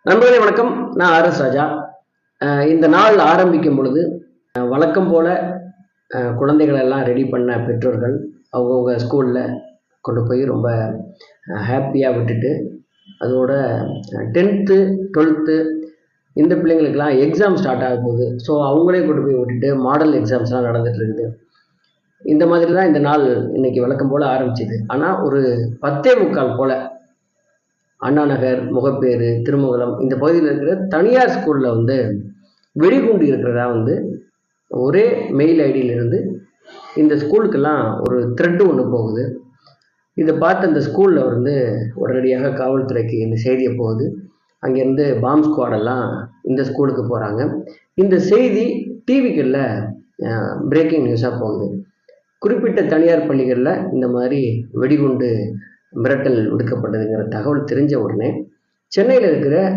நண்பர்களே வணக்கம். நான் ஆர்எஸ் ராஜா. இந்த நாள் ஆரம்பிக்கும் பொழுது வழக்கம் போல குழந்தைகளை எல்லாம் ரெடி பண்ண பெற்றோர்கள் அவங்கவுங்க ஸ்கூலில் கொண்டு போய் ரொம்ப ஹாப்பியாக விட்டுட்டு, அதோட 10th 12th இந்த பிள்ளைங்களுக்கெல்லாம் எக்ஸாம் ஸ்டார்ட் ஆக போகுது. ஸோ அவங்களே கொண்டு போய் விட்டுட்டு மாடல் எக்ஸாம்ஸ்லாம் நடந்துட்டு இருக்குது. இந்த மாதிரி தான் இந்த நாள் இன்னைக்கு வழக்கம் போல் ஆரம்பிச்சுது. ஆனால் ஒரு 10:45 போல் அண்ணா நகர், முகப்பேரு, திருமங்கலம் இந்த பகுதியில் இருக்கிற தனியார் ஸ்கூலில் வந்து வெடிகுண்டு இருக்கிறதா வந்து ஒரே மெயில் ஐடியிலிருந்து இந்த ஸ்கூலுக்கெல்லாம் ஒரு த்ரெட்டு ஒன்று போகுது. இதை பார்த்து அந்த ஸ்கூலில் வந்து உடனடியாக காவல்துறைக்கு இந்த செய்தியை போகுது. அங்கேருந்து பாம்ப் ஸ்குவாடெல்லாம் இந்த ஸ்கூலுக்கு போகிறாங்க. இந்த செய்தி டிவிகளில் பிரேக்கிங் நியூஸாக போகுது. குறிப்பிட்ட தனியார் பள்ளிகளில் இந்த மாதிரி வெடிகுண்டு மிரட்டல் விடுக்கப்பட்டதுங்கிற தகவல் தெரிஞ்ச உடனே சென்னையில் இருக்கிற